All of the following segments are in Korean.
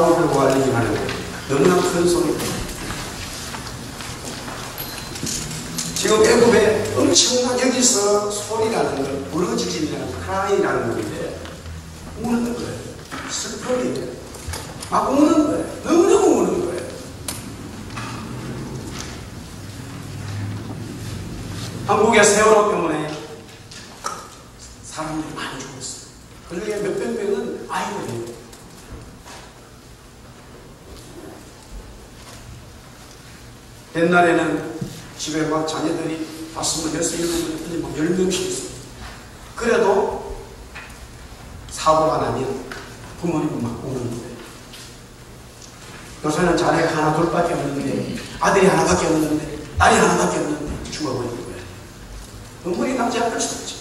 파워를 알리긴 하는데 너무나 큰 소리입니다. 지금 애굽에 엄청난 여기서 소리라는 건 부르짖음이라는 크라이라는 건데 우는 거예요. 슬퍼요. 막 우는 거예요. 너무너무 우는 거예요. 한국의 세월호 때문에 사람들이 많이 죽었어요. 그 중에 몇백 명은 아이들이에요. 옛날에는 집에 막 자녀들이 5, 6, 7, 막 10명씩 있어요. 그래도 사고가 나면 부모님은 막 우는 거예요. 요새는 자녀가 하나 둘밖에 없는데, 아들이 하나밖에 없는데, 딸이 하나밖에 없는데 죽어버리는 거예요. 눈물이 나지 않을 수 없죠.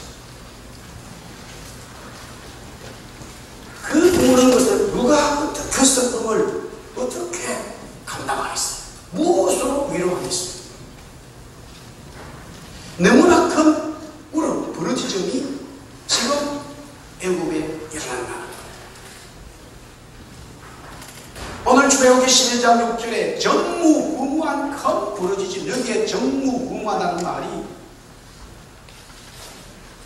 그 우는 것을 누가 어떻게 성금을 어떻게 감당하겠어요? 무엇으로 위로하겠어요? 너무나 큰 울음, 부르짖음이 지금 애굽에 일어난다. 오늘 출애굽기 11장 6절에 전무후무한 큰 부르짖음, 여기에 전무후무하다는 말이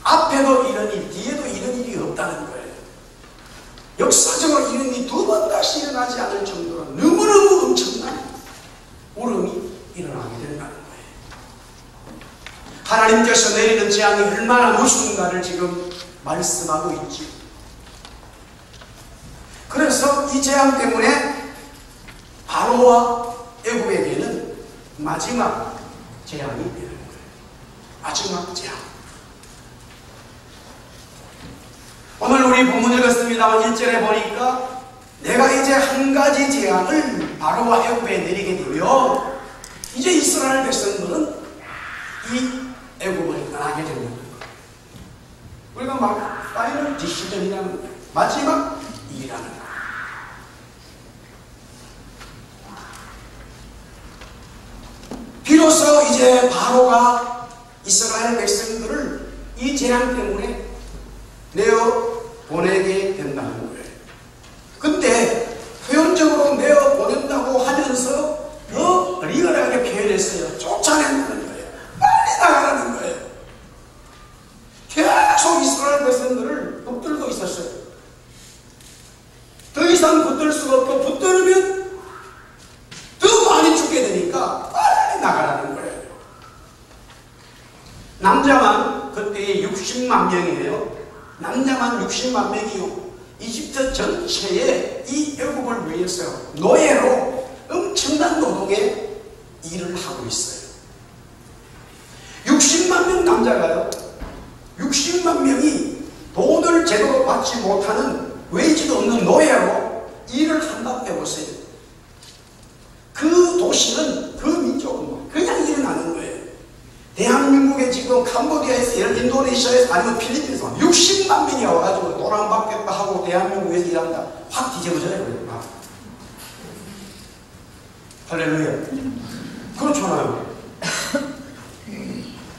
앞에도 이런 일, 뒤에도 이런 일이 없다는 거예요. 역사적으로 이런 일이 두 번 다시 일어나지 않을 정도로 너무너무 엄청난 울음이 일어나게 된다는 거예요. 하나님께서 내리는 재앙이 얼마나 무서운가를 지금 말씀하고 있지. 그래서 이 재앙 때문에 바로와 애굽에게는 마지막 재앙이 되는 거예요. 마지막 재앙. 오늘 우리 본문 읽었습니다만 1절에 보니까 내가 이제 한 가지 재앙을 바로와 애굽에 내리게 되며 이제 이스라엘 백성들은 이 애굽을 떠나게 된다는 거예요. 우리가 막 파이널 디시전이라는 거예요. 마지막 일이라는 거예요. 비로소 이제 바로가 이스라엘 백성들을 이 재앙 때문에 내어 보내게 된다는 거예요. 근데 표현적으로 내어 보낸다고 하면서 더 리얼하게 표현했어요. 쫓아낸다는 거예요. 빨리 나가라는 거예요. 계속 이스라엘 백성들을 붙들고 있었어요. 더 이상 붙들 수가 없고 붙들면 더 많이 죽게 되니까 빨리 나가라는 거예요. 남자만 그때 60만 명이에요. 남자만 60만 명이요. 이집트 전체에 이 애굽을 위해서 노예로 엄청난 노동의 일을 하고 있어요. 60만 명 남자가요. 60만 명이 돈을 제대로 받지 못하는 웨이지도 없는 노예로 일을 한다고 해보세요. 그 도시는 그 민족은 그냥 일어나는 거예요. 대한민국에 지금 캄보디아에서 예를 인도네시아에서 아니면 필리핀에서 60만 명이 와가지고 돈 안 받겠다 하고 대한민국에서 일한다. 확 뒤집어져요. 할렐루야. 그렇잖아요.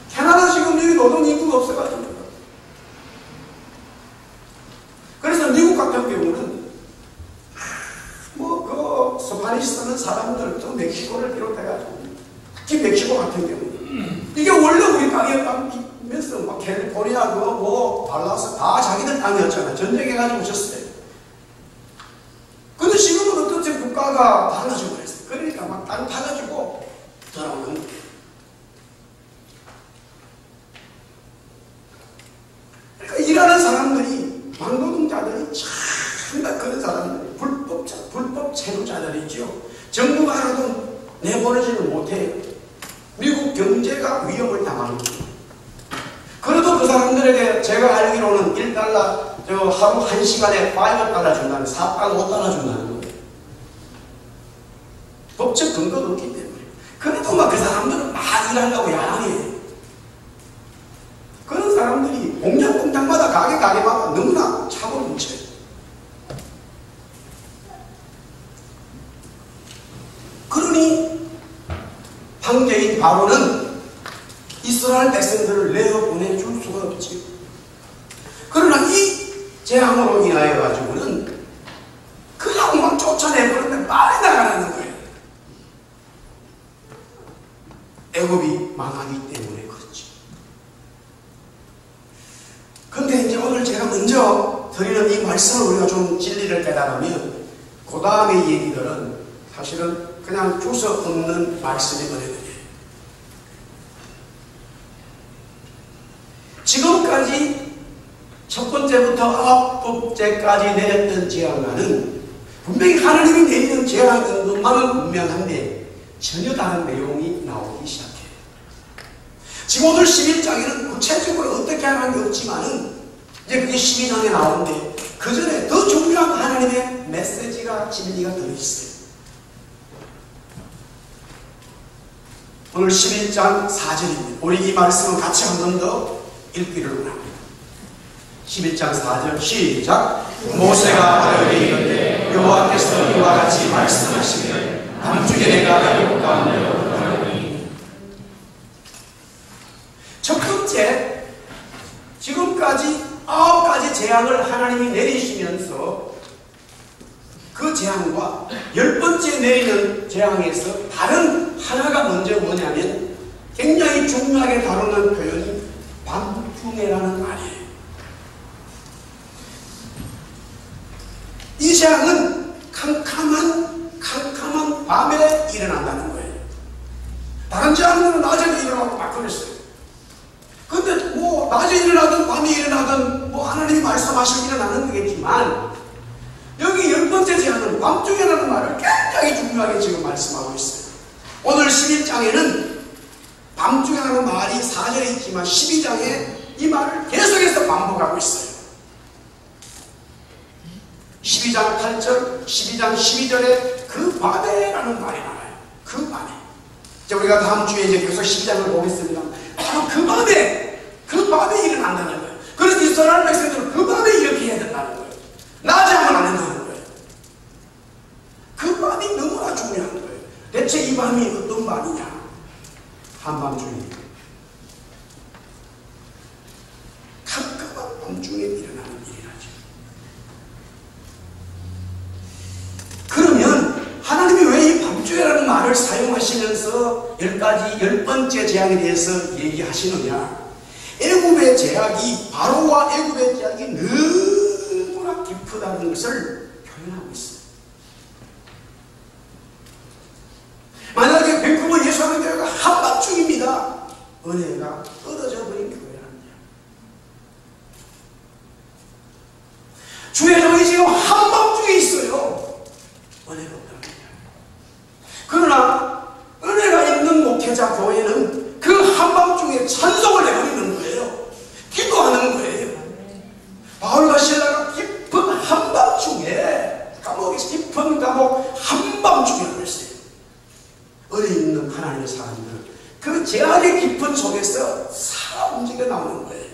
캐나다 지금 여기 노동 인구가 없어가지고. 그래서 미국 같은 경우는 뭐 그 스파니시 쓰는 사람들도 멕시코를 비롯해가지고 특히 멕시코 같은 경우 이게 원래 우리 땅이었다면서 막 캘리포니아 뭐 발라스 다 자기들 땅이었잖아요. 전쟁해가지고 오셨어요. 근데 지금은 어떻게 국가가 달라지고 그랬어요. 그러니까 막 땅 파가지고 돌아오는 거예요. 그러니까 일하는 사람들이 막노동자들이 참다 그런 사람들이 불법 체류자들이죠. 정부가 하나도 내보내지를 못해요. 미국 경제가 위협을 당하는 거예요. 그래도 그 사람들에게 제가 알기로는 1달러 하루 1시간에 $5 준다는 4달러, $5 준다는 거예요. 법적 근거가 없기 때문에. 그래도 막 그 사람들은 막 일하려고 야당해요. 그런 사람들이 공장마다 가게마다 너무나 차고 넘쳐요. 그러니 황제인 바로는 이스라엘 백성들을 내어 보내줄 수가 없지요. 그러나 이 재앙으로 인하여 가지고는 그냥 막 쫓아내버리면 빨리 나가라는 거예요. 애굽이 망하기 때문에 그렇죠. 근데 이제 오늘 제가 먼저 드리는 이 말씀을 우리가 좀 진리를 깨달으면 그 다음의 얘기들은 사실은 그냥 주워 얻는 말씀이 은혜들이에요. 지금까지 첫 번째부터 아홉 번째까지 내렸던 재앙과는 분명히 하나님이 내리는 재앙인 것만은 분명한데 전혀 다른 내용이 나오기 시작해요. 지금 오늘 11장에는 구체적으로 어떻게 하는 게 없지만은 이제 그게 12장에 나오는데 그 전에 더 중요한 하나님의 메시지가 진리가 들어있어요. 오늘 11장 4절입니다. 우리 이 말씀을 같이 한 번 더 읽기를 원합니다. 11장 4절 시작. 모세가 하루에 이르되 여호와께서 이와 같이 말씀하시면 밤중에 내가 애굽 가운데로 들어가니. 첫 번째, 지금까지 9가지 재앙을 하나님이 내리시면서 그 재앙과 10번째 내리는 재앙에서 다른 하나가 먼저 뭐냐면 굉장히 중요하게 다루는 표현이 밤중에라는 말이에요. 이 재앙은 캄캄한 밤에 일어난다는 거예요. 다른 재앙은 낮에 일어나고 막 그랬어요. 근데 뭐 낮에 일어나든 밤에 일어나든 뭐 하나님이 말씀하시고 일어나는 거겠지만 여기 10번째 재앙은 밤중에라는 말을 굉장히 중요하게 지금 말씀하고 있어요. 오늘 11장에는 밤중에라는 말이 4절에 있지만 12장에 이 말을 계속해서 반복하고 있어요. 12장 8절, 12장 12절에 그 밤에라는 말이 나와요. 그 밤에. 이제 우리가 다음 주에 이제 계속 12장을 보겠습니다. 바로 그 밤에 일어난다는 거예요. 그래서 이스라엘 백성들은 그 밤에 이렇게 해야 된다는 거예요. 낮에 하면 안 된다는 거예요. 그 밤이 너무나 중요한 거예요. 대체 이 밤이 어떤 밤이냐? 한밤중에 캄캄한 밤중에 일어나는 일이라죠. 그러면 하나님이 왜 이 밤중에라는 말을 사용하시면서 10번째 재앙에 대해서 얘기하시느냐? 애굽의 제약이 바로와 애굽의 제약이 너무나 깊다는 것을 표현하고 있어요. 만약에 밴쿠버 예수하는 한밤중입니다. 은혜가 떨어져 버린 교회랍니다. 주의 종이 지금 한밤중에 있어요. 은혜가 없답니다. 그러나 은혜가 있는 목회자 교회는 그 한밤중에 찬송을 해버리는 거예요. 기도하는 거예요. 바울과 실라가 깊은 한밤중에 감옥에서 깊은 감옥 한밤중이라고 했어요. 은혜 있는 하나님의 사람들은 그 제약의 깊은 속에서 살아 움직여 나오는 거예요.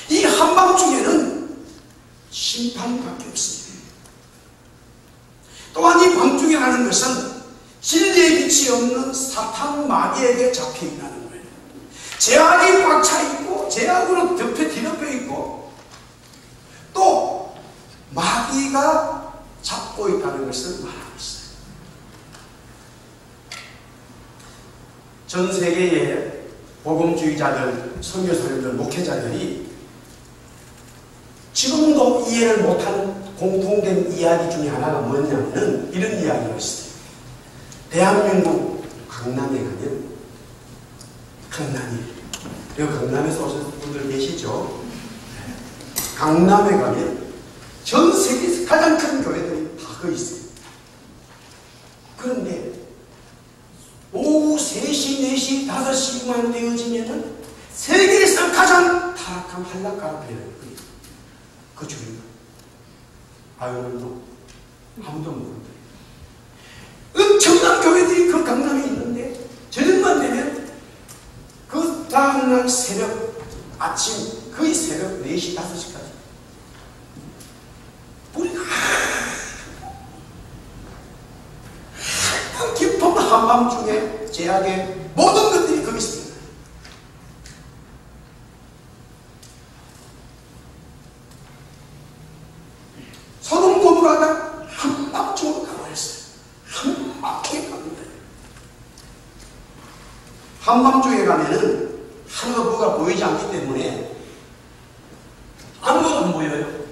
이 한밤중에는 심판밖에 없습니다. 또한 이 밤중이라는 것은 진리의 빛이 없는 사탄 마귀에게 잡혀 있다는 거예요. 제약이 꽉 차 있고 제약으로 뒤덮여 있고 또 마귀가 잡고 있다는 것을 말하고 있어요. 전 세계의 복음주의자들, 선교사님들, 목회자들이 지금도 이해를 못하는 공통된 이야기 중에 하나가 뭐냐면 이런 이야기가 있어요. 대한민국 강남에 가면 여기 강남에서 오신 분들 계시죠? 강남에 가면 전 세계에서 가장 큰 교회들이 다 거기 있어요. 그런데 오후 3시, 4시, 5시만 되어지면 세계에서 가장 타락한 한락가를 배워요. 그 주인가? 아유도 아무도 모른다. 엄청난 교회들이 그 강남에 있는데 저녁만 되면 그 다음날 새벽 아침 거의 새벽 4시, 5시까지 우리가 깊은 한밤중에 제약의 모든 것들이 거기 있습니다. 불하다 한밤중으로 가버렸어요. 한밤중에 갑니다. 한밤중에 가면은 하늘과 뭐가 보이지 않기 때문에 아무것도 안 보여요.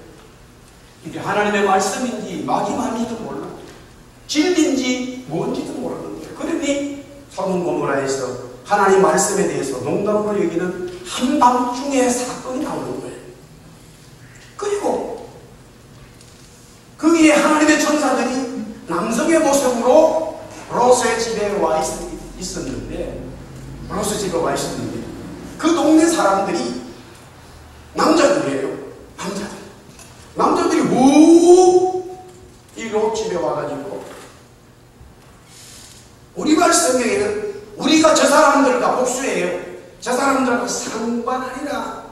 이게 하나님의 말씀인지 마귀만인지도 몰라. 진리인지 뭔지도 모르는 거예요. 그러니 소돔 고모라에서 하나님 말씀에 대해서 농담으로 여기는 한밤중에 사건이 나오는 거예요. 그리고 거기에 하나님의 천사들이 남성의 모습으로 롯의 집에 와 있었는데, 롯의 집에 와 있었는데 그 동네 사람들이 남자들이에요. 남자들이 이 롯 집에 와가지고, 우리말 성경에는 우리가 저 사람들과 복수해요. 저 사람들과 상관하리라.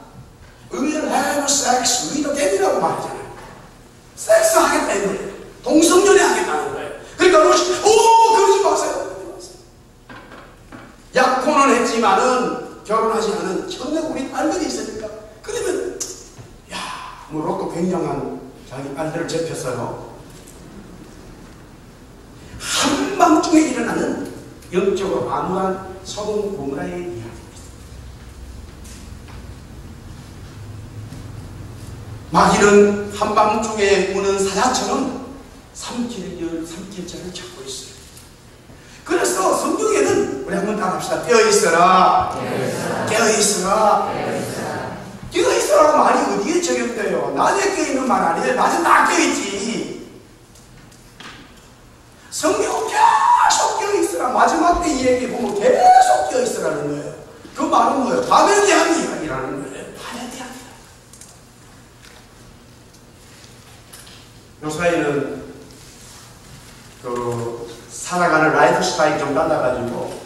We'll have sex with them이라고 말하잖아요. 섹스 하겠다는 거예요. 동성연애 하겠다는 거예요. 그러니까 롯이 그러지 마세요. 약혼은 했지만은 결혼하지 않은 천명 우리 딸들이 있으니까, 그러면 롯도 굉장한 자기 딸들을 잡혔어요. 한밤중에 일어나는 영적으로 암울한 소돔 고모라의 이야기입니다. 마귀는 한밤중에 우는 사자처럼 삼킬자를 찾고 있어요. 그래서 성경에는 우리 한번 따라합시다. 깨어있어라. 깨어있어라. 깨어있어라는 말이 어디에 적용돼요? 낮에 깨어있는 말 아니에요. 낮에 다 깨어있지. 성경은 계속 깨어있어라. 마지막 때 이 얘기 보면 계속 깨어있어라는 거예요. 그 말은 뭐예요? 밤에 대한 이야기라는 거예요. 밤에 대한 이야기. 요사이는 살아가는 라이프 스타일이 좀 달라가지고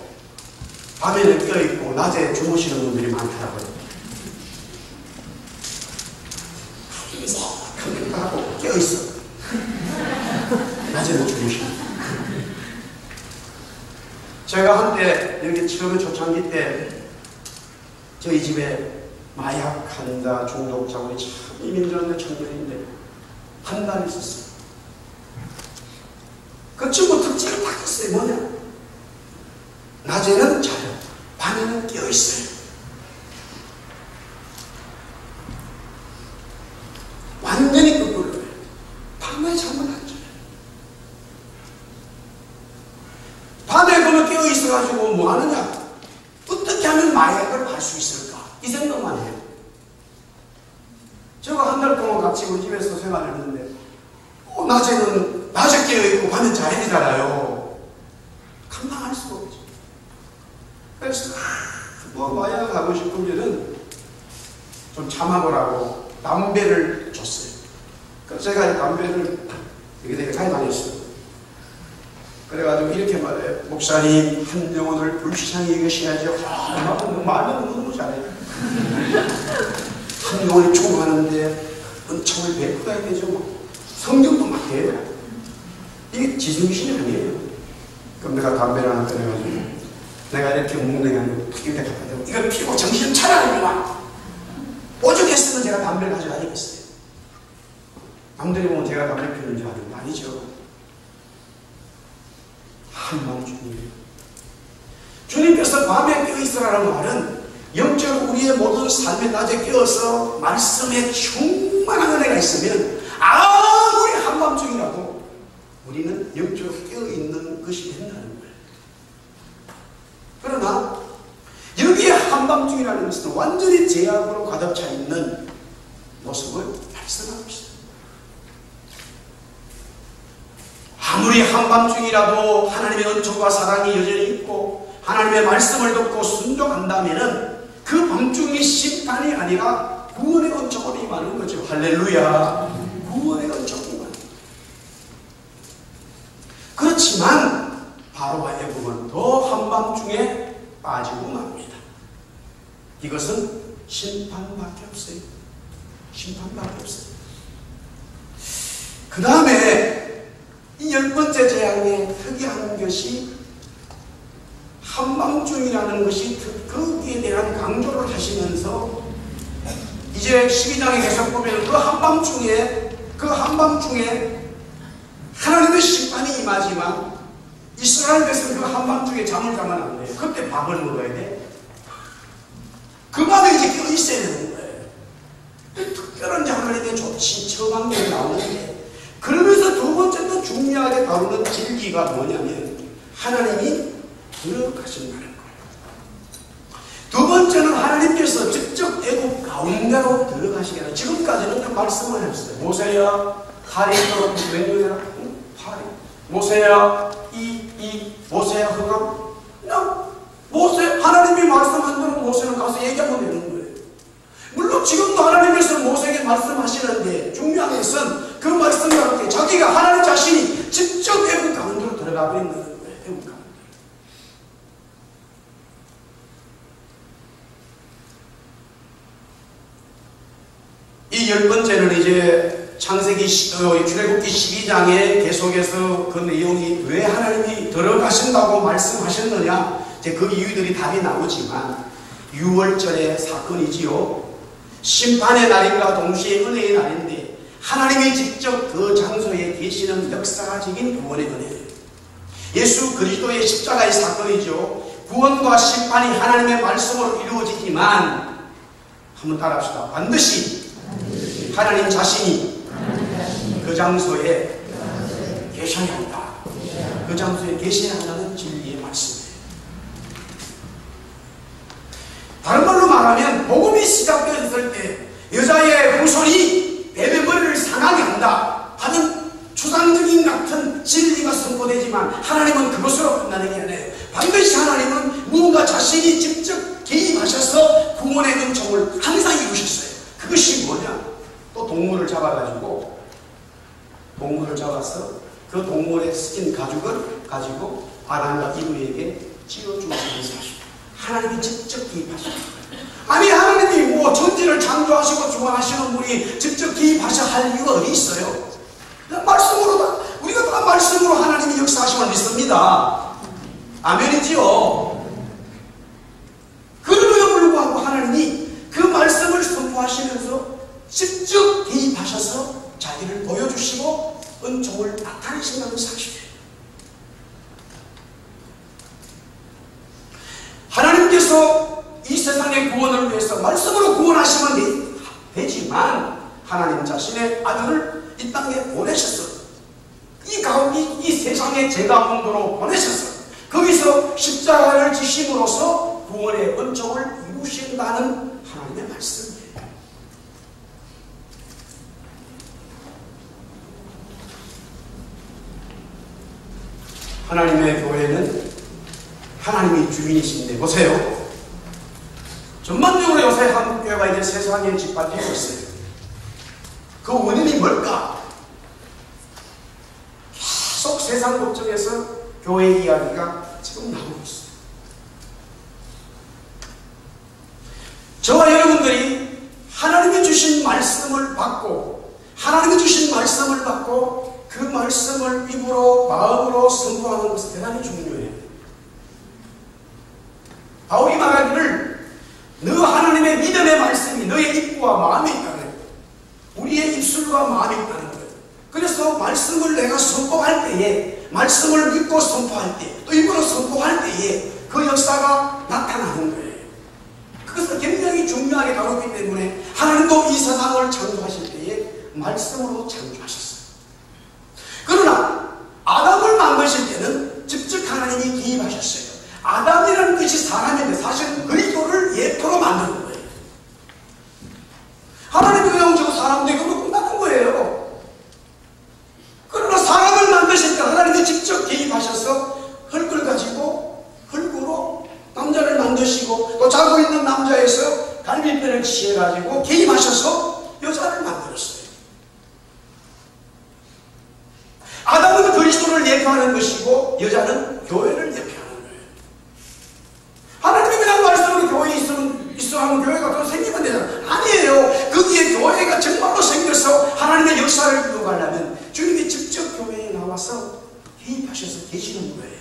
밤에는 깨어있고 낮에 주무시는 분들이 많더라고요. 컴퓨터 하고 깨어있어. 낮에는 주무시는. 제가 한때 여기 처음에 초창기 때 저희 집에 마약 환자 중독자 우리 참 이민자인데 청년인데 한 달 있었어요. 그 친구 특징을 딱 했어요. 뭐냐? 낮에는 자요. 밤에는 깨어있어요. 완전히 거꾸로예요. 밤에 잠을 안 자요. 밤에 그러면 깨어있어가지고 뭐 하느냐? 어떻게 하면 마약을 할 수 있을까? 이 생각만 해요. 제가 한 달 동안 같이 우리 집에서 생활했는데 낮에는 낮에 깨어있고 밤에 자야 되잖아요. 감당할 수가 없죠. 그래서 마약 하고 싶으면은 좀 참아보라고 담배를 줬어요. 그래서 제가 담배를 되게 많이 다녔어요. 그래가지고 이렇게 말해요. 목사님, 한 영혼을 불쌍히 여기셔야죠. 말은 너무 잘해요. 한 영혼이 총하는데 은총을 베풀어야 되죠. 성경도 막 해요. 이게 지성신이 아니에요. 그럼 내가 담배를 하나 꺼내가지고 내가 이렇게 묵능하고 이렇게 갖다 대고 이걸 피고 정신 차려야겠구만. 오죽했으면 제가 담배를 가져가야겠어요. 남들이 보면 제가 담배 피우는 줄 아는 거 아니죠. 한밤중이에요. 주님께서 밤에 깨어있으라는 말은 영적으로 우리의 모든 삶의 낮에 깨어서 말씀에 충만한 은혜가 있으면 아무리 한밤중이라도 우리는 영적으로 깨어있는 것이 된다는 거예요. 그러나 여기에 한밤중이라는 것은 완전히 제약으로 가득 차 있는 모습을 발생합니다. 아무리 한밤중이라도 하나님의 은총과 사랑이 여전히 있고 하나님의 말씀을 듣고 순종한다면 그 밤중이 심판이 아니라 구원의 은총으로 임하는 거죠. 할렐루야. 구원의 은총이 임하는 거죠. 그렇지만 바로와 애굽은 더 한밤중에 빠지고 맙니다. 이것은 심판밖에 없어요. 심판밖에 없어요. 그 다음에 이 10번째 재앙의 특이한 것이 한밤중이라는 것이 거기에 대한 강조를 하시면서 이제 12장에 계속 보면 그 한밤중에 하나님의 심판이 임하지만 이스라엘 백성은 그 한밤중에 잠을 자면 안 돼요. 그때 밥을 먹어야 돼. 그 밤에 이제 껴 있어야 되는 거예요. 특별한 하나님의 조치, 처방전이 나오는데, 그러면서 두 번째 또 중요하게 다루는 진리가 뭐냐면 하나님이 들어가신다는 거예요. 두 번째는 하나님께서 직접 애국 가운데로 들어가시게 하는, 지금까지는 말씀을 했어요. 모세야 팔이 있도록 왼손이라 팔이, 모세야 모세야 흥함, 그냥 모세, 하나님이 말씀한 대로 모세는 가서 얘기하면 되는 거예요. 물론 지금도 하나님께서 모세에게 말씀하시는데 중요한 것은 그 말씀과 함께 자기가 하나님 자신이 직접 애국 가운데로 들어가 버린다는 거예요. 애국 가운데. 이 10번째는 이제 창세기 출애굽기 12장에 계속해서 그 내용이 왜 하나님이 들어가신다고 말씀하셨느냐, 이제 그 이유들이 답이 나오지만 6월절의 사건이지요. 심판의 날인가 동시에 은혜의 날인데 하나님이 직접 그 장소에 계시는 역사적인 구원의 은혜예요. 예수 그리스도의 십자가의 사건이죠. 구원과 심판이 하나님의 말씀으로 이루어지지만, 한번 따라합시다. 반드시 하나님 자신이 그 장소에 계셔야 한다. 그 장소에 계셔야 한다는 진리의 말씀이에요. 다른 말로 말하면 복음이 시작되었을 때 여자의 후손이 뱀의 머리를 상하게 한다 하는 추상적인 같은 진리가 선포되지만, 하나님은 그것으로 끝나는 게 아니에요. 반드시 하나님은 무언가 자신이 직접 개입하셔서 구원의 은총을 항상 이루셨어요. 그것이 뭐냐? 또 동물을 잡아서 그 동물의 스킨 가죽을 가지고 아담과 이브에게 찌워주시는 사실, 하나님이 직접 개입하시는 거예요. 아니, 하나님이 뭐 전지를 창조하시고 주관하시는 분이 직접 개입하셔야 할 이유가 어디 있어요? 말씀으로, 우리가 다 말씀으로 하나님이 역사하심을 믿습니다. 아멘이지요. 그럼에도 불구하고 하나님이 그 말씀을 선포하시면서 직접 개입하셔서 자기를 보여주시고 은총을 나타내신다는 사실이에요. 하나님께서 이 세상의 구원을 위해서 말씀으로 구원하시면 되지만, 하나님 자신의 아들을 이 땅에 보내셨어요. 이 세상의 죄 가운데로 보내셨어요. 거기서 십자가를 지심으로써 구원의 은총을 이루신다는 하나님의 말씀이에요. 하나님의 교회는 하나님이 주인이신데, 보세요. 전반적으로 요새 한국교회가 이제 세상에 짓밟히고 있어요. 그 원인이 뭘까? 계속 세상 법정에서 교회 이야기가 지금 나오고 있어요. 저와 여러분들이 하나님이 주신 말씀을 받고, 그 말씀을 입으로 마음으로 선포하는 것은 대단히 중요해요. 바울이 말하기를 너 하나님의 믿음의 말씀이 너의 입과 마음에 있다는 거예요. 우리의 입술과 마음에 있다는 거예요. 그래서 말씀을 내가 선포할 때에, 말씀을 믿고 선포할 때, 또 입으로 선포할 때에 그 역사가 나타나는 거예요. 그것을 굉장히 중요하게 다루기 때문에 하나님도 이 세상을 창조하실 때에 말씀으로 창조하셨어요. 그러나 아담을 만드실 때는 직접 하나님이 개입하셨어요. 아담이라는 뜻이 사람인데 사실은 그리스도를 예표로 만드는 거예요. 하나님이 그냥 저 사람 되고 끝나는 거예요. 그러나 사람을 만드실 때 하나님이 직접 개입하셔서 흙을 가지고 흙으로 남자를 만드시고, 또 자고 있는 남자에서 갈비뼈를 취해가지고 개입하셔서 여자를 만들었어요. 아담은 그리스도를 예표하는 것이고 여자는 교회를 예표하는 거예요. 하나님이 그냥 말씀으로 교회에 있으면 교회가 또 생기면 되잖아요. 아니에요. 거기에 교회가 정말로 생겨서 하나님의 역사를 이루어가려면 주님이 직접 교회에 나와서 개입하셔서 계시는 거예요.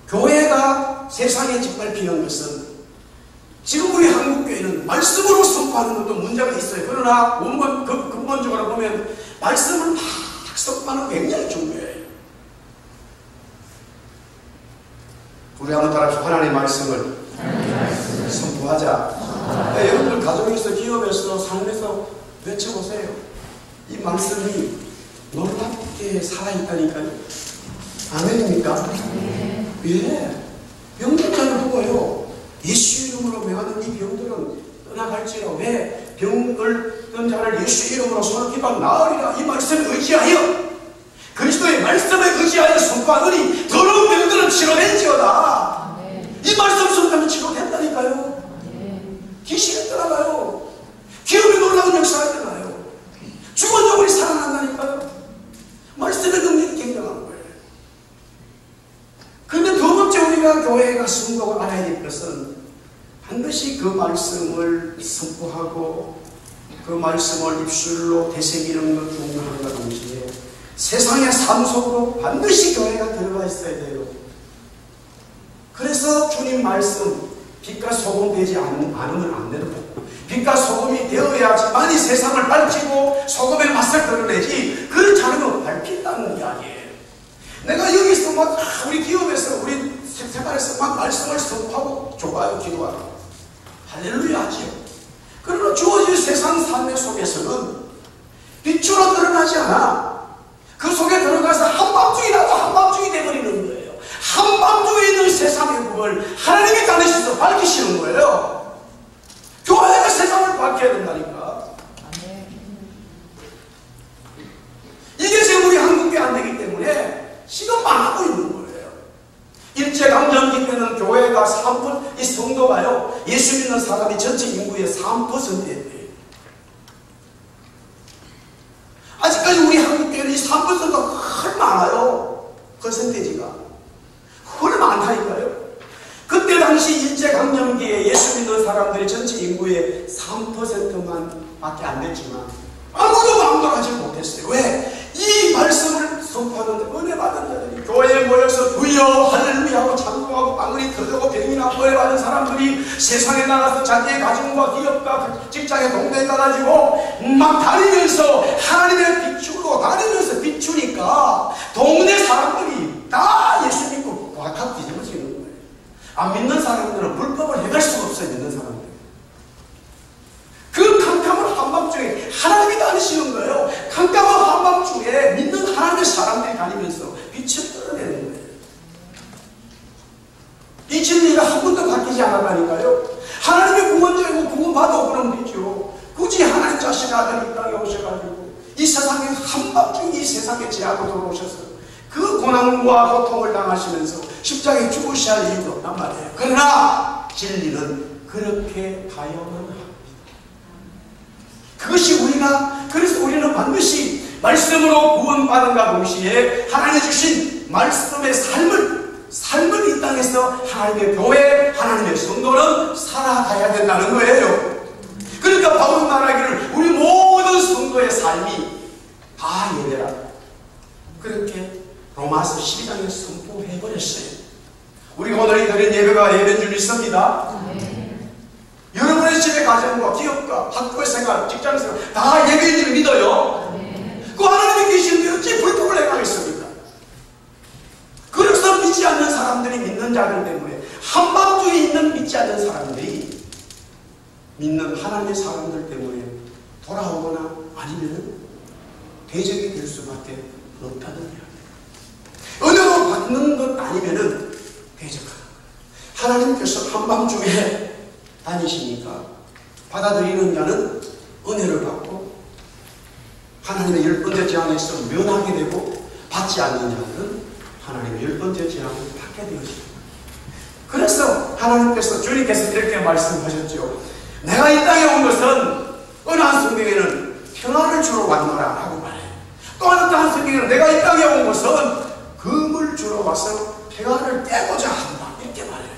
교회가 세상에 짓밟히는 것은, 지금 우리 한국교회는 말씀으로 선포하는 것도 문제가 있어요. 그러나 근본적으로 보면 말씀을 막 선포하는 게 굉장히 중요해요. 우리 한번 따라서 하나님의 말씀을 선포하자. 네, 여러분들 가정에서, 기업에서, 삶에서 외쳐보세요. 이 말씀이 놀랍게 살아있다니까요. 아멘입니까? 예. 병들자를 보고요. 예수 이름으로 명하는 이 병들은 떠나갈지라. 왜? 병을 든 자를 예수 이름으로 손을 기도하면 나으리라. 이 말씀에 의지하여, 그리스도의 말씀에 의지하여 선포하더니 더러운 병들은 치료된지어다. 이 말씀 선포하면 치료된다니까요. 귀신이 떠나가요. 기업이 놀라운 역사가 일어나요. 죽은 영혼이 살아난다니까요. 말씀의 능력이 굉장한 거예요. 그런데 두 번째 우리가 교회가 성도가 알아야 될 것은 반드시 그 말씀을 선포하고 그 말씀을 입술로 되새기는 것 중요한과 동시에 세상의 삶 속으로 반드시 교회가 들어가 있어야 돼요. 그래서 주님 말씀, 빛과 소금 되지 않으면 안 되는 거예요. 빛과 소금이 되어야지만 이 세상을 밝히고 소금의 맛을 드러내지, 그렇지 않으면 밝힌다는 이야기예요. 내가 여기서 막 우리 기업에서 우리 생활에서 막 말씀을 선포하고 좋아요, 기도하고 할렐루야 하지요. 그러나 주어진 세상 삶의 속에서는 빛으로 드러나지 않아. 그 속에 들어가서 한밤중이 나도 한밤중이 되어버리는 거예요. 한밤중에 있는 세상의 법을 하나님이 다니셔서 밝히시는 거예요. 교회가 세상을 밝혀야 된다니까. 이게 지금 우리 한국에 안 되기 때문에 지금 망하고 있는 거예요. 일제강점기 때는 교회가 3%, 이 성도가요, 예수 믿는 사람이 전체 인구의 3%였대요. 아직까지 우리 한국교회는 이 3%가 훨 많아요. 퍼센테이지가 훨 많다니까요. 그때 당시 일제강점기에 예수 믿는 사람들이 전체 인구의 3%만 밖에 안 됐지만 아무도 망돌하지 못했어요. 왜? 이 말씀을 선포하는데 은혜 받은 자들이 교회에 모여서 주여 할렐루야 하고 찬송하고 빵을 터지고 병이나 은혜 받은 사람들이 세상에 나가서 자기의 가정과 기업과 직장에 동네에 가가지고 막 다니면서 하나님의 빛으로 다니면서 비추니까 동네 사람들이 다 예수 믿고 꽉 뒤집어지는 거예요. 안 믿는 사람들은 불법을 해갈 수가 없어요. 믿는 사람들. 그 캄캄한 한밤중에 하나님이 다니시는 거예요. 캄캄한 한밤중에 믿는 하나님의 사람들이 다니면서 빛을 떨어내는 거예요. 이 진리가 한 번도 바뀌지 않았다니까요. 하나님의 구원자이고 구원받아 그러면 되죠. 굳이 하나님 자신의 아들이 이 땅에 오셔가지고 이 세상에 한밤중에 이 세상에 죄하고 들어오셔서 그 고난과 고통을 당하시면서 십자가에 죽으셔야 할 이유가 없단 말이에요. 그러나 진리는 그렇게 가야만 합니다. 그것이 그래서 우리는 반드시 말씀으로 구원받은가 동시에 하나님 주신 말씀의 삶을 이 땅에서 하나님의 교회, 하나님의 성도는 살아가야 된다는 거예요. 그러니까 바울은 말하기를 우리 모든 성도의 삶이 다 예배라. 그렇게 로마서 12장에 선포해버렸어요. 우리가 오늘 드린 예배가 예배인 줄 믿습니다. 여러분의 집의 가정과 기업과 학교 생활, 직장 생활 다 예배인 줄 믿어요. 그 하나님이 계시는데 어찌 불법을 행하겠습니까? 그래서 믿지 않는 사람들이 믿는 자들 때문에 한밤중에 있는 믿지 않는 사람들이 믿는 하나님의 사람들 때문에 돌아오거나 아니면 대적이 될 수밖에 없다는 이야기. 은혜로 받는 것 아니면 대적하는 거예요. 하나님께서 한밤중에 다니시니까 받아들이는 자는 은혜를 받고 하나님의 열 번째 재앙에서 면하게 되고 받지 않는 자들은 하나님의 열 번째 재앙을 받게 되어집니다. 그래서 하나님께서 주님께서 이렇게 말씀하셨죠. 내가 이 땅에 온 것은 어느 한 성경에는 평안을 주러 왔노라 하고 말해요. 또 어느 한 성경에는 내가 이 땅에 온 것은 금을 주러 와서 평안을 떼고자 한다 이렇게 말해요.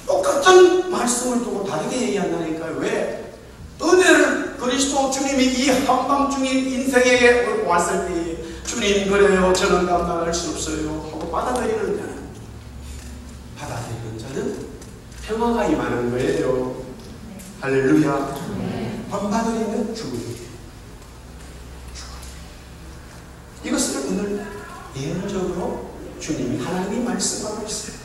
똑같은 말씀을 두고 다르게 얘기한다니까요. 왜? 은혜를 그리스도 주님이 이 한밤중인 인생에 왔을 때 주님 그래요 저는 감당할 수 없어요 하고 받아들이는 자는 평화가 임하는 거예요. 할렐루야. 본받으리면 죽으리. 이것을 오늘 예언적으로 주님이 하나님이 말씀하고 있어요.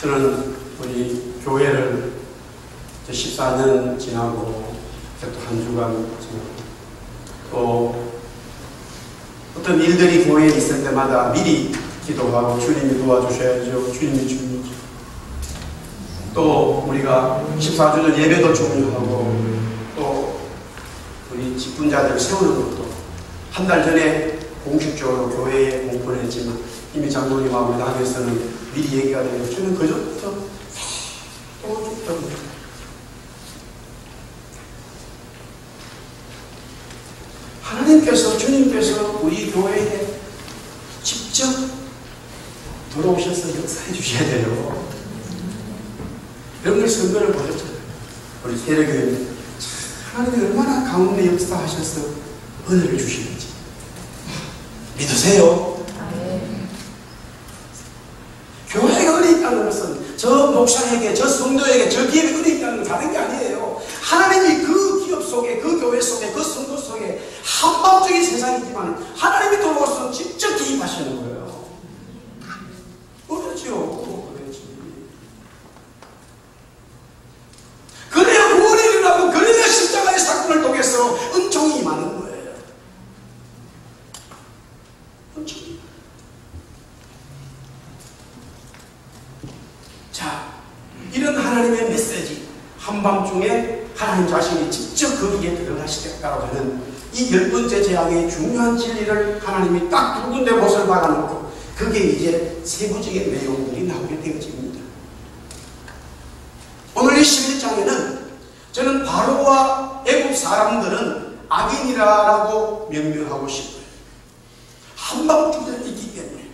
저는 우리 교회를 14년 지나고 또 한 주간 지나고 또 어떤 일들이 교회에 있을 때마다 미리 기도하고 주님이 도와주셔야죠. 주님이 중요하죠. 또 우리가 14주년 예배도 중요하고 또 우리 직분자들 세우는 것도 한 달 전에 공식적으로 교회에 공포를 했지만 이미 장로님하고 당에서는 미리 얘기가 되고 저는 그저부터 또 죽던 하나님께서 주님께서 우리 교회에 직접 들어오셔서 역사해 주셔야 돼요. 명절 선거를 보셨잖아요. 우리 세례교회 하나님이 얼마나 가운데 역사하셔서 은혜를 주시는지 믿으세요. 교회가 은혜 있다는 것은 저 목사에게, 저 성도에게, 저 기업에 은혜 있다는 건 다른 게 아니에요. 하나님이 그 기업 속에, 그 교회 속에, 그 성도 속에 한방적인 세상이지만 하나님이 들어와서 직접 개입하시는 거예요. 그렇죠. 그래야 구원이 일어나고 그래야 십자가의 사건을 통해서 은총이 임하는 거예요. 은총이. 자, 이런 하나님의 메시지, 한밤중에 하나님 자신이 직접 거기에 들어가시겠다고 하는 이 10번째 재앙의 중요한 진리를 하나님이 딱 두 군데 못을 박아놓고 그게 이제 세부적인 내용들이 나오게 되어집니다. 오늘 이 11장에는 저는 바로와 애국 사람들은 악인이라고 명명하고 싶어요. 한밤중에 있기 때문에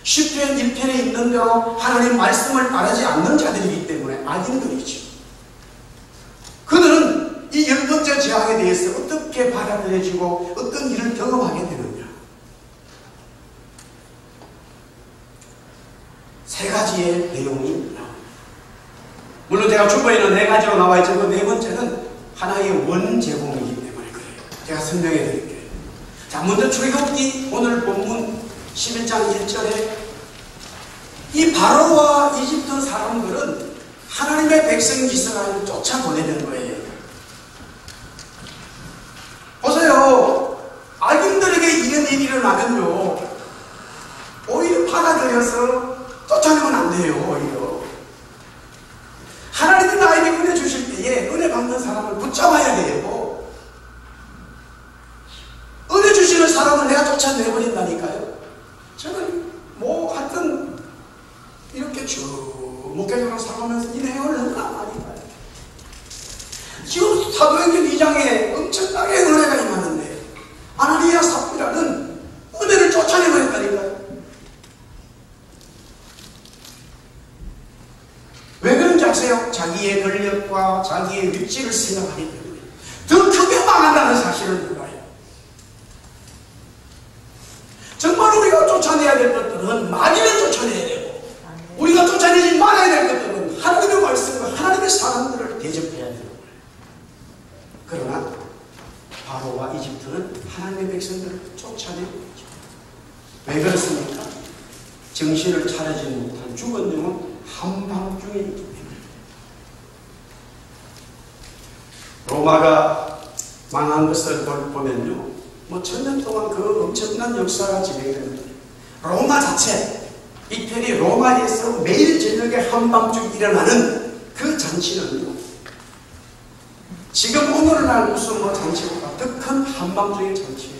10편 1편에 있는 대로 하나님 말씀을 따르지 않는 자들이기 때문에 악인들이죠. 그들은 이 10번째 재앙에 대해서 어떻게 받아들여지고 어떤 일을 경험하게 되느냐. 세 가지의 내용이 나옵니다. 물론 제가 주보에는 4가지로 나와 있지만 그 4번째는 하나의 원제공이기 때문에 그래요. 제가 설명해 드릴게요. 자, 먼저 출애굽기 오늘 본문 11장 1절에 이 바로와 이집트 사람들은 하나님의 백성 이스라엘을 쫓아보내는 거예요. 보세요. 악인들에게 이런 일이 일어나면요 오히려 받아들여서 쫓아내면 안 돼요. 오히려 하나님이 나에게 은혜 주실 때에 은혜 받는 사람을 붙잡아야 돼요. 은혜 주시는 사람을 내가 쫓아내버린다니까요. 저는 뭐 하여튼 이렇게 쭉 목회자로 살아가면서 이 내용을 너무나 많이 봐요. 지금 사도행전 2장에 엄청나게 은혜가 임하는데 아나니아 삽비라는 은혜를 쫓아내버렸다니까요. 왜 그런지 아세요? 자기의 권력과 자기의 위치를 생각하기 때문에 더 크게 망한다는 사실을 몰라요. 정말 우리가 쫓아내야 될 것들은 마귀를 쫓아내야 되고 우리가 쫓아내지 말아야 될 것들은 하나님의 말씀과 하나님의 사람들을 대접해야 되는 거예요. 그러나 바로와 이집트는 하나님의 백성들을 쫓아내고 있죠. 왜 그렇습니까? 정신을 차리지 못한 죽은 영은 한밤중에 있기 때문에. 로마가 망한 것을 보면요 뭐 1000년 동안 그 엄청난 역사가 진행됩니다. 로마 자체, 이태리 로마에서 매일 저녁에 한밤중 일어나는 그 잔치는요 지금 오늘날 무슨 뭐 잔치보다 더 큰 한밤중의 잔치예요.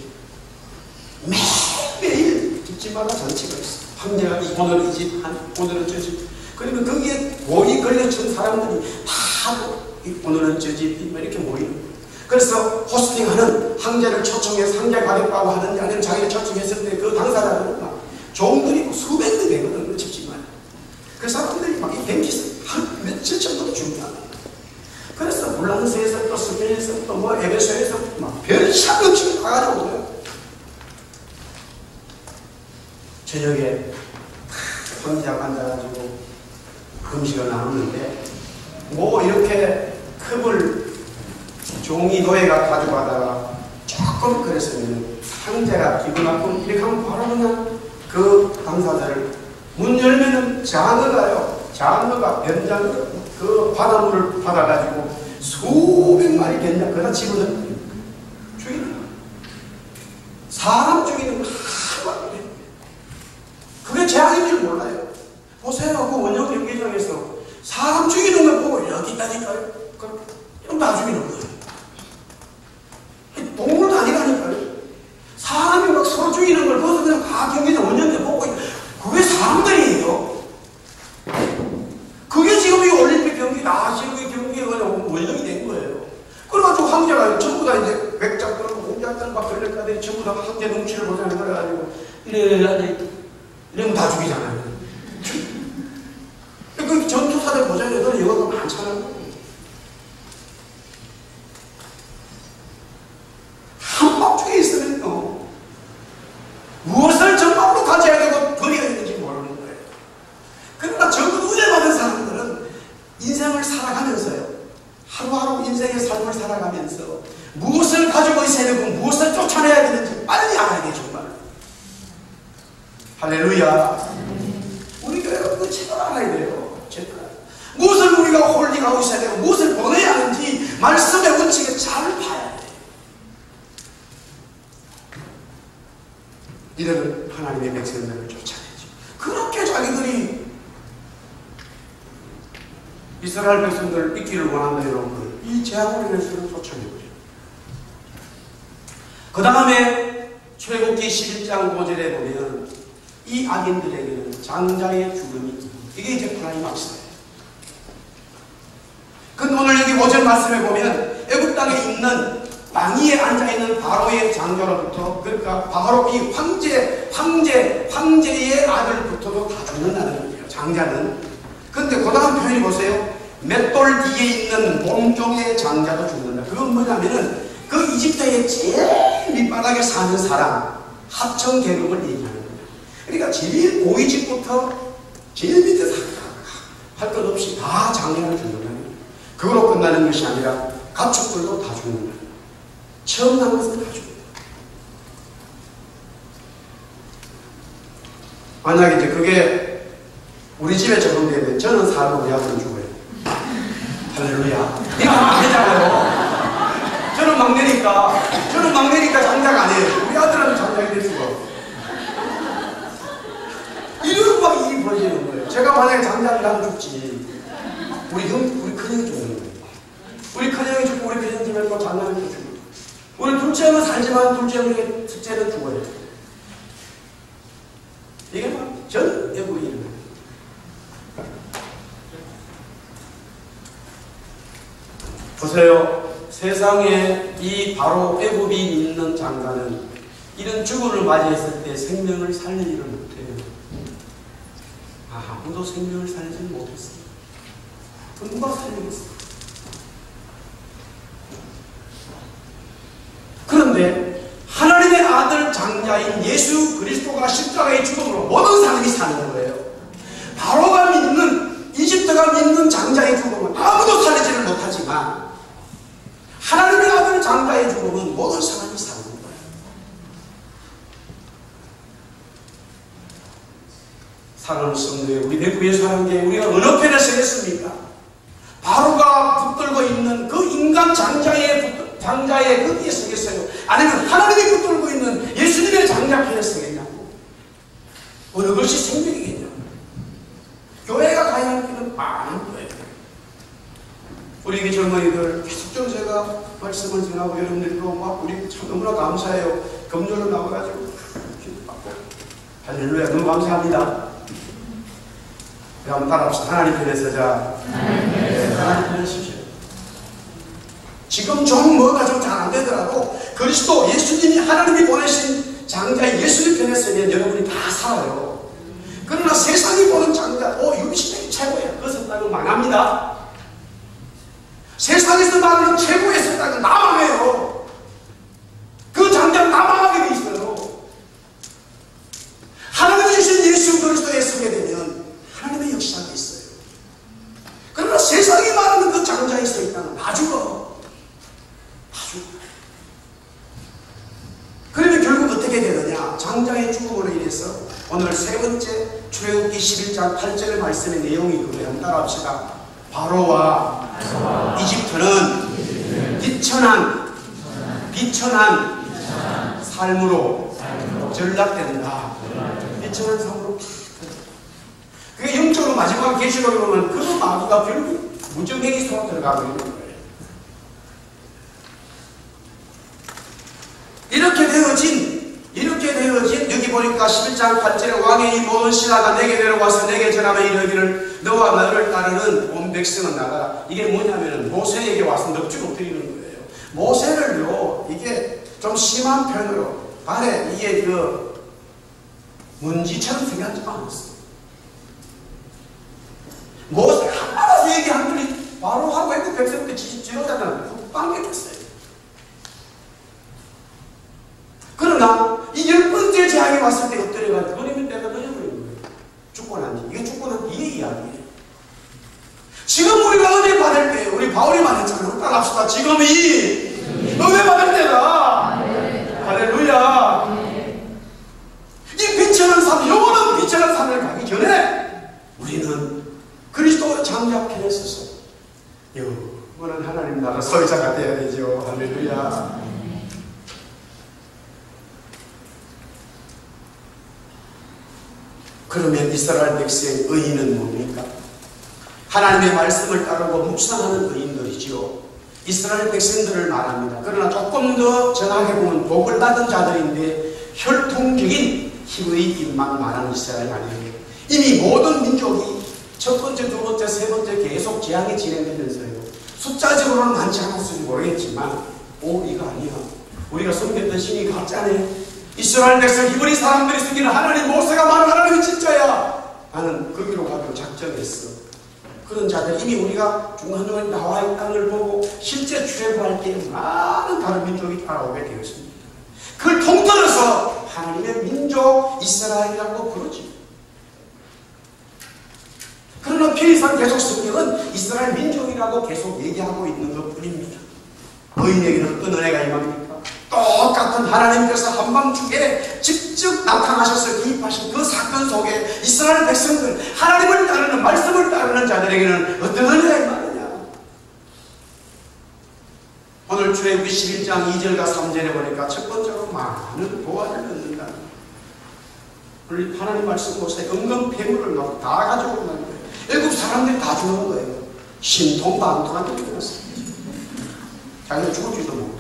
매일매일 집집마다 잔치가 있어요. 황제가 오늘은 이 집, 오늘은 저 집. 그러면 거기에 원이 걸려준 사람들이 다 오늘은 저 집 이렇게 모이는 거예요. 그래서 호스팅하는 황제를 초청해서 황제 가겠다고 하는지 아니면 자기를 초청했을 때 그 당사자들은 막 종들이 수백 명 되거든요. 집집마다. 그 사람들이 막 이 뱅키스 한 며칠 정도 줍니다. 그래서 물란스에서 또 스페인에서 또 뭐 에베소에서 막 별샷 없이 가가지고 오고요. 저녁에 혼자 앉아가지고 음식을 나누는데 뭐 이렇게 컵을 종이 노예가 가져가다가 조금 그랬으면 상대가 기분 나쁘면 이렇게 하면 바로 그냥 그 당사자를 문 열면은 장어가 변장 그 바닷물을 받아가지고 수백 마리 변장 그다 집어넣는 죽이는 거야. 사람 죽이는 거 하나도 안 돼. 그게 재앙인 줄 몰라요. 보세요. 그 원형 경기장에서 사람 죽이는 걸 보고 여기 있다니까요. 그럼 다 죽이는 거예요. 동물도 아니라니까요. 사람이 막 서로 죽이는 걸 거기서 그냥 다 경기장 원형에 보고 그게 사람들이에요. 그게 지금 이 올림픽 경기 지금 이 경기가 그냥 원형이 된 거예요. 그래가지고 황제가 전부 다 이제 백작들, 공작들, 막 걸레가들이 전부 다 황제 눈치를 보자는 거래가지고 이러면 다 죽이잖아요. 그 전투사들 보자면 영화가 많잖아요. 한밤중에 있으면요 무엇을 정말로 가져야 되고 버려야 되는지 모르는 거예요. 그러나 적어도 은혜 받은 사람들은 인생을 살아가면서요 하루하루 인생의 삶을 살아가면서 무엇을 가지고 있어야 되고 무엇을 쫓아내야 되는지 빨리 알아야 돼. 정말 할렐루야. 우리 교회가 그거 제대로 알아야 돼요. 제대로. 무엇을 우리가 홀딩하고 있어야 되고 무엇을 보내야 하는지 말씀의 원칙을 잘 봐야 돼. 이들은 하나님의 백성들을 쫓아내죠. 그렇게 자기들이 이스라엘 백성들을 잊기를 원한다 이런 이 재앙으로 인해서 쫓아내버려요. 그 다음에 출애굽기 11장 5절에 보면 이 악인들에게는 장자의 죽음이 이게 이제 하나님 말씀이에요. 근데 오늘 여기 5절 말씀에 보면 애굽 땅에 있는 왕위에 앉아있는 바로의 장자로부터 그러니까 바로 이 황제의 아들부터도 다 죽는다는 거예요. 장자는. 근데 그 다음 표현이 보세요. 맷돌 뒤에 있는 몸종의 장자도 죽는다. 그건 뭐냐면은 그 이집트의 제일 밑바닥에 사는 사람 하청 계급을 얘기하는 거예요. 그러니까 제일 고위직부터 제일 밑에 할 것 없이 다 장자를 죽는다는 거예요. 그걸로 끝나는 것이 아니라 가축들도 다 죽는 거예요. 처음 난 것은 다 죽는다. 만약에 이제 그게 우리 집에 적용되면 저는 살고 우리 아들은 죽어요. 할렐루야. 이거 하면 안 되잖아요. 저는 막내니까 장자가 아니에요. 우리 아들은 장자가 될 수가 없어요. 이런 막 일이 벌어지는 거예요. 제가 만약에 장자를 하면 죽지. 우리 큰형이 죽는 거예요. 우리 큰형이 죽고 우리 큰형이 죽고 장남이 죽고 우리 둘째는 살지만 둘째는 첫째는 죽어요. 이게 막 전 애국이 있는 거예요. 보세요. 세상에 이 바로 애굽이 있는 장자는 이런 죽음을 맞이했을 때 생명을 살리지를 못해요. 아무도 생명을 살리지 못했어요. 그럼 누가 살리겠어요? 그런데 하나님의 아들 장자인 예수 그리스도가 십자가의 죽음으로 모든 사람이 사는 거예요. 바로가 믿는 이집트가 믿는 장자의 죽음은 아무도 살리지를 못하지만 하나님의 아들 장자의 죽음은 모든 사람이 사는 거예요. 사랑하는 성도에 우리 대구의 사랑교회 우리가 어느 편에 서겠습니까? 바로가 붙들고 있는 그 인간 장자의 거기에 서겠어요? 아니면 하나님이 붙들고 있는 예수님의 장자 편에 서겠냐고? 어느 것이 생명이겠냐고? 교회가 가야 할 길은 많은 거예요. 우리 젊은이들 계속 제가 말씀을 전하고 여러분들도 막 우리 참 너무나 감사해요. 금요일로 나와가지고 기도받고 할렐루야 너무 감사합니다. 한번 따라합시다. 하나님 편에 서자. 하나님 편에 서십시오. 지금 좀 뭐가 좀 잘 안 되더라도 그리스도 예수님이 하나님이 보내신 장자의 예수님 편에 서면 여러분이 다 살아요. 그러나 세상이 보는 장자 유비신이 최고야. 그것은 나는 망합니다. 세상에서 나는 최고의 세상은 나 망해요. 그 장자는 나 망하게 돼 있어요. 하나님이 장자의 죽음으로 인해서 오늘 세 번째 출애굽기 11장 8절 말씀의 내용이 그거예요. 따라합시다. 바로와 이집트는 비천한 삶으로 전락된다. 비천한 삶으로. 그게 영적으로 마지막 계시록에 보면 그 마귀가 결국 무정행이 속에 들어가고 있는 거예요. 이렇게 되어진 여기 보니까 11장 8절에 왕의 이 모든 신하가 내게 내려와서 내게 전하며 이르기를 너와 나를 따르는 온 백성은 나가라. 이게 뭐냐면은 모세에게 와서 넋을 엎드리는 거예요. 모세를요, 이게 좀 심한 편으로 발에 이게 그 먼지처럼 생각하지 않았어. 모세 한마디도 얘기 한 분이 바로 하고 애국 백성들 지도자는 빵게 됐어요. 그러나 이 10번째 재앙이 왔을 때 엎드려가지고 그러면 내가 넣어버리는 거예요. 죽고 난 뒤. 이게 죽고 난 뒤의 이야기예요. 지금 우리가 은혜 받을 때, 우리 바울이 말했잖아요. 따라합시다. 지금이 은혜 받을 때다. 할렐루야. 이 비천한 삶, 영원한 비천한 삶을 가기 전에 우리는 그리스도 장자편에 서서 영원한 하나님 나라 서의자가 되어야 되죠. 할렐루야. 그러면 이스라엘 백성의 의인은 뭡니까? 하나님의 말씀을 따르고 묵상하는 의인들이지요. 이스라엘 백성들을 말합니다. 그러나 조금 더 정확하게 보면 복을 받은 자들인데 혈통적인 희의 입만 말하는 이스라엘 아니에요. 이미 모든 민족이 첫 번째, 두 번째, 세 번째 계속 재앙이 진행되면서요. 숫자적으로는 많지 않았을지 모르겠지만 이거 아니야. 우리가 섬겼던 신이 가짜네. 이스라엘 백성 히브리 사람들이 숨기는 하나님, 모세가 말한 하나님이 진짜야 하는 거기로 가기로 작정했어. 그런 자들 이미 우리가 중간중간에 나와 있다는 걸 보고 실제 출애굽할 때 많은 다른 민족이 따라오게 되었습니다. 그걸 통틀어서 하나님의 민족 이스라엘이라고 부르지. 그러나 필리상 계속 성경은 이스라엘 민족이라고 계속 얘기하고 있는 것 뿐입니다. 의인에게는 어떤 은혜가 임합니까? 똑같은 하나님께서 한밤중에 직접 나타나셔서 기입하신 그 사건 속에 이스라엘 백성들, 하나님을 따르는, 말씀을 따르는 자들에게는 어떤 은혜가 임하느냐? 오늘 출애굽기 11장 2절과 3절에 보니까 첫 번째로 많은 보화를 얻는다. 우리 하나님 말씀 보세요. 은금 폐물을 놓고 다 가져오는 거예요. 애굽 사람들이 다 죽는 거예요. 신통방통한 데 죽었어요. 자기가 죽을지도 모르고.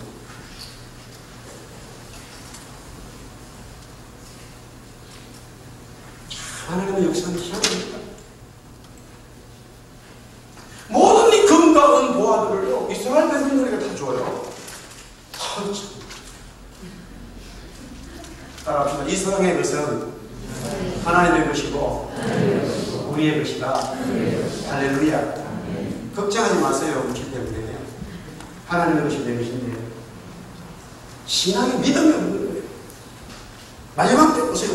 하나님의 역사는 희한합니다. 모든 이 금과 은 보화들을요, 이스라엘 백성들에게 다 줘요. 따라합시다. 이 세상의 것은 하나님의 것이고 우리의 것이다. 할렐루야. 걱정하지 마세요. 그렇기 때문에 하나님의 것이 내 것인데 신앙이 믿음이 없는 거예요. 마지막 때 보세요.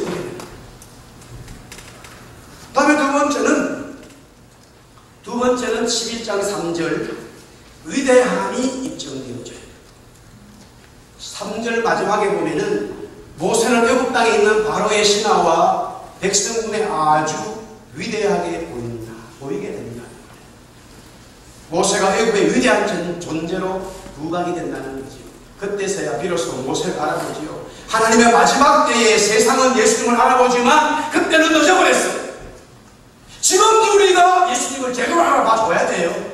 다음에 두 번째는 11장 3절 위대함이 입증되어져요. 3절 마지막에 보면은 모세는 애굽 땅에 있는 바로의 신하와 백성군에 아주 위대하게 보이게 된다. 모세가 애굽의 위대한 존재로 부각이 된다는 거죠. 그때서야 비로소 모세를 알아보지요. 하나님의 마지막 때에 세상은 예수님을 알아보지만 그때는 늦어버렸어요. 지금도 우리가 예수님을 제대로 알아봐줘야 돼요.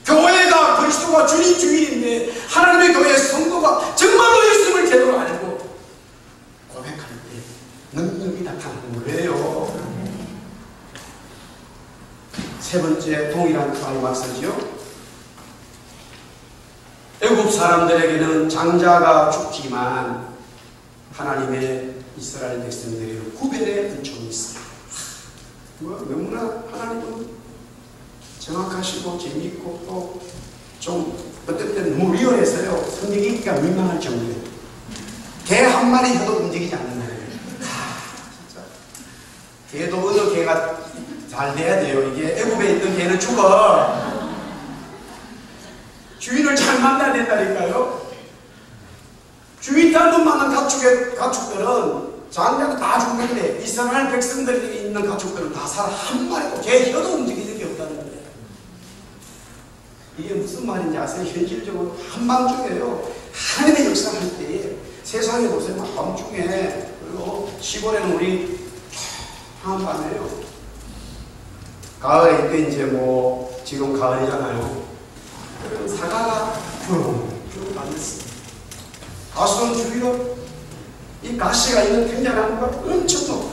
교회가 그리스도가 주인인데 하나님의 교회의 성도가 정말로 예수님을 제대로 알고 고백할 때 능력이 나타나는 거예요. 세 번째 동일한 마지막서지요. 애굽 사람들에게는 장자가 죽지만 하나님의 이스라엘 백성들에게 구별의 은총이 있어요. 너무나 하나님은 정확하시고 재미있고 또 좀 어떨 때는 너무 리얼해서요. 성경 읽기가 민망할 정도예요. 개 한 마리 혀도 움직이지 않는 거예요. 진짜 개도 어느 개가 잘 돼야 돼요. 이게 애굽에 있던 개는 죽어. 주인을 잘 만나야 된다니까요. 주인 잘못 만난 가축들은 장자도 다 죽는데 이스라엘 백성들이 있는 가축들은 다 살아. 한 마리도 개 혀도 움직이는 게 없다는 거예요. 이게 무슨 말인지 아세요? 현실적으로 한밤중에요. 하나님의 역사를 할 때에 세상에 보세요. 밤중에 그리고 시골에는 우리 한밤에요. 가을에 때 이제 뭐 지금 가을이잖아요. 그러면 사과가 쭉 앉았어요. 가수는 주위로 이 가시가 있는 굉장한 걸 엄청 높아.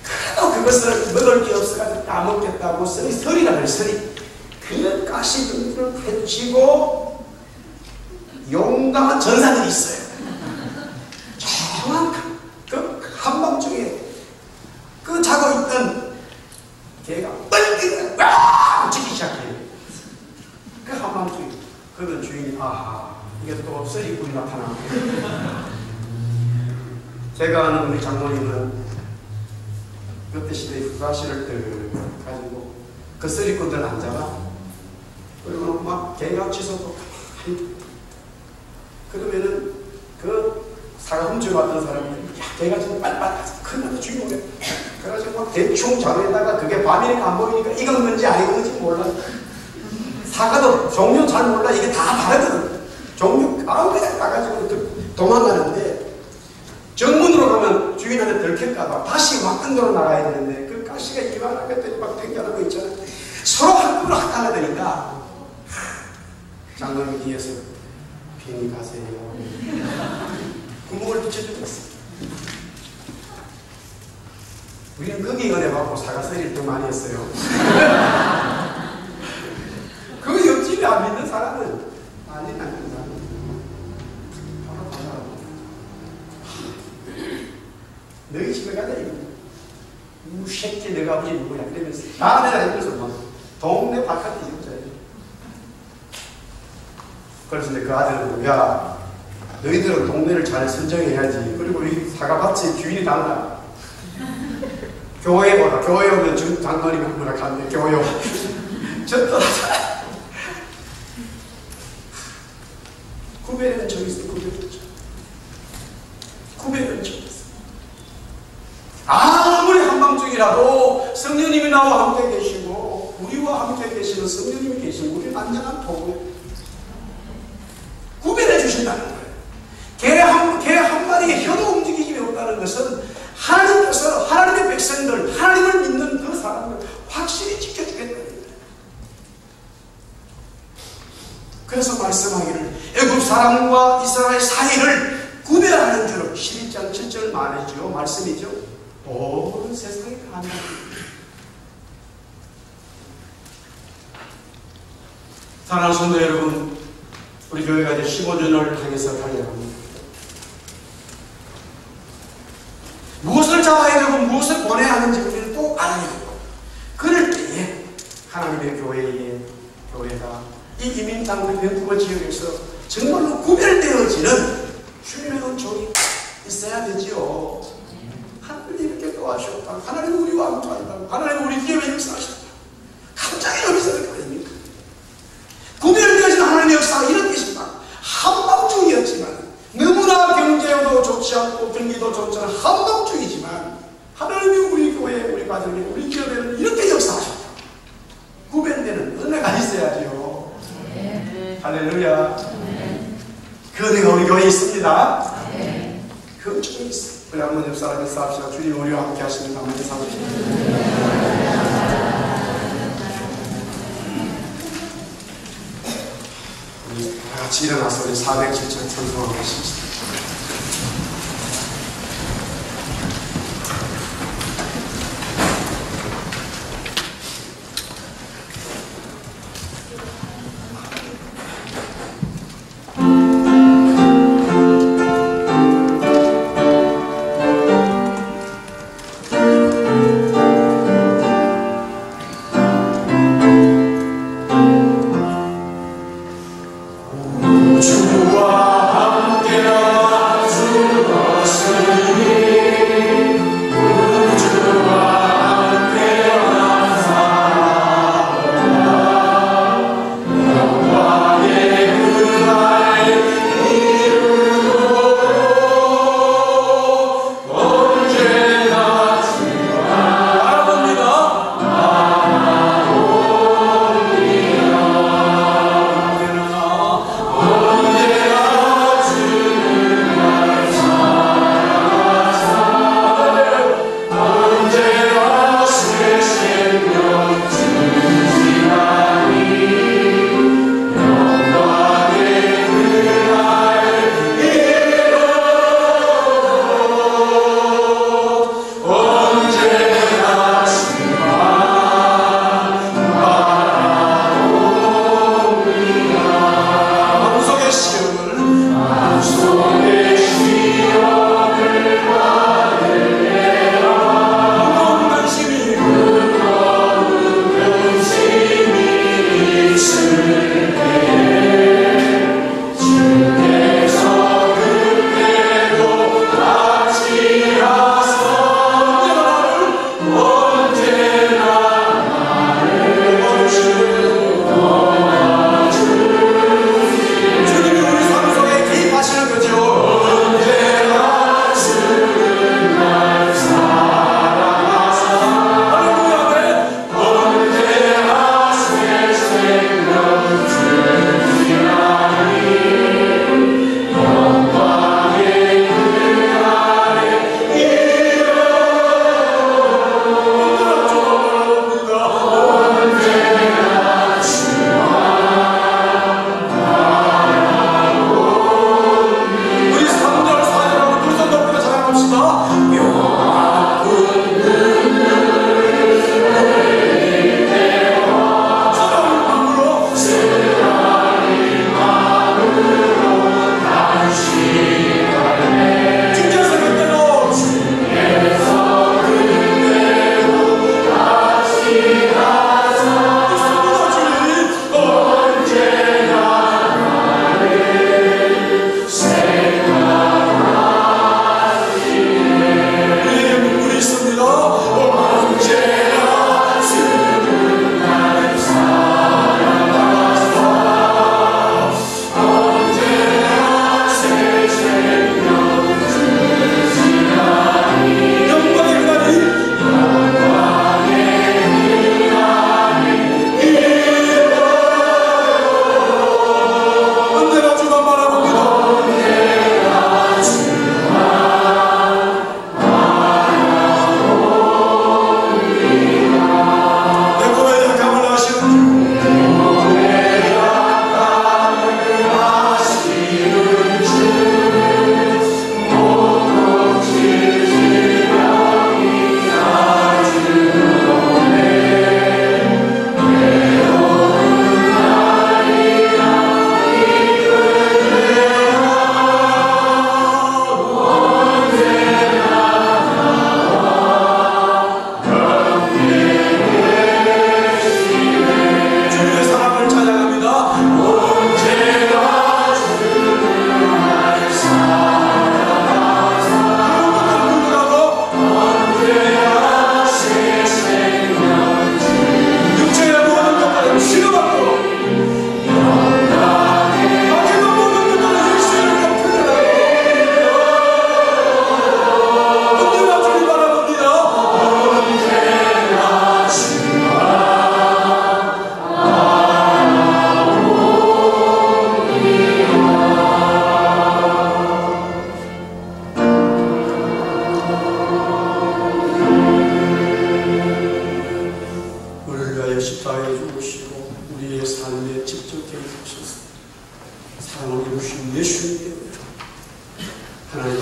그래도 그것을 먹을 게 없어가지고 까먹겠다고 서리라 그래, 서리. 그 가시들을 해치고 용감한 전사들이 있어요. 정확한 그 한밤중에 그 자고 있던 개가 뻘뛰고 와! 치기 시작해요. 그 한밤중에 그러면 주인이 이게 또 서리꾼이 나타나고 제가 아는 우리 장모님은 그때 시대에 후가시를 가지고 그 서리꾼들 앉아가 그리고 막 개가 짖어도 가만히 그러면은 그 사과 훔쳐 왔던 사람이 개가 짖어 빨리 가서 큰일 주인공이야. 그래가지고 막 대충 자루에다가 그게 밤이니까 안 보이니까 익은 건지 안 익은 건지 몰라. 사과도 종류 잘 몰라. 이게 다 다르거든. 종류 아무데나 가가지고 도망가는데 정문으로 가면 주인한테 들킬까봐 다시 막근도로 나가야 되는데 그 가시가 이만하게 막 땡겨나고 있잖아. 서로 함부로 핫하려니까 장로님 뒤에서 편히 가세요. 구멍을 붙여주고 있어. 우리는 거기 은혜 받고 사과 서리를 더 많이 했어요. 그 옆집에 안 믿는 사람은 아니 나는 바로 가라고. 너희 집에 가자 이거. 새끼 너가 아버지 누구야? 그러면서 다 내가 이러면서 막 동네 바깥에 진짜. 그래서 이제 그 아들은 야 너희들은 동네를 잘 선정해야지. 그리고 이 사과밭이 주인이 달라. 교회에 오라. 교회에 오면 장로님이 한 번에 갔네. 교회 오라. 저 떠나자. 구별은 저기 있어. 구별은 저기 있어. 아무리 한밤중이라도 성령님이 나와 함께 계시고 우리와 함께 계시는 성령님이 계시고 우리는 안전한 도구예요. 구별해 주신다는 거예요. 개 한 마리의 혀도 움직이지 없다는 것은 하나님께서 하나님의 백성들, 하나님을 믿는 그 사람을 확실히 지켜주겠다는 거예요. 그래서 말씀하기를 애굽 사람과 이스라엘 사이를 구별하는 줄 11장 7절 말이죠. 말씀이죠. 온 세상에 가능합니다. 사랑하는 성도 여러분, 우리 교회가 이제 15주년을 향해서 달려갑니다. 무엇을 잡아야 되고 무엇을 보내야 하는지 우리는 꼭 알아야 되고 그럴 때에 하나님의 교회가 이 이민 땅 밴쿠버 지역에서 정말로 구별되어지는 주님의 은총이 있어야 되지요. 하나님이 이렇게 도와주셨다. 하나님이 우리와 함께한다. 하나님이 우리 교회에 역사하셨다. 갑자기 여기서 그렇게 됩니까? 구별되어진 하나님의 역사가 이런 것입니다. 한밤중이었지만 너무나 경제도 좋지 않고 경기도 좋지 않은 한밤중이지만 하나님이 우리 교회, 우리 가정에, 우리 교회는 이렇게 역사하셨다. 구별되는 은혜가 있어야지요. 할렐루야. 그 은혜가 우리 교회에 있습니다. 그 은총이 있어요. 우리 한번 역사를 역사합시다. 주님 우리와 함께 하시는 가운데 삼으십시오. 우리 같이 일어나서 우리 407절 찬송하고 계십시다. 주와 함께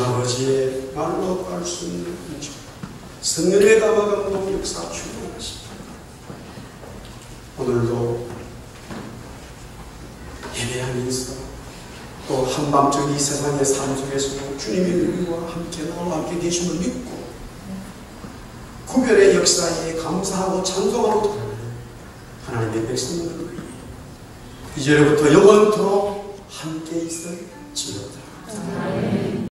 아버지의 말로 할 수 있는 은총, 성령의 감화감동 역사 충만하십니다. 오늘도 예배하면서 또 한밤중 이 세상의 삶 속에서 주님의 우리와 함께 나와 함께 계심을 믿고 구별의 역사에 감사하고 찬송하고 돌아가는 하나님의 백성들 이제로부터 영원토록 함께 있을지어다.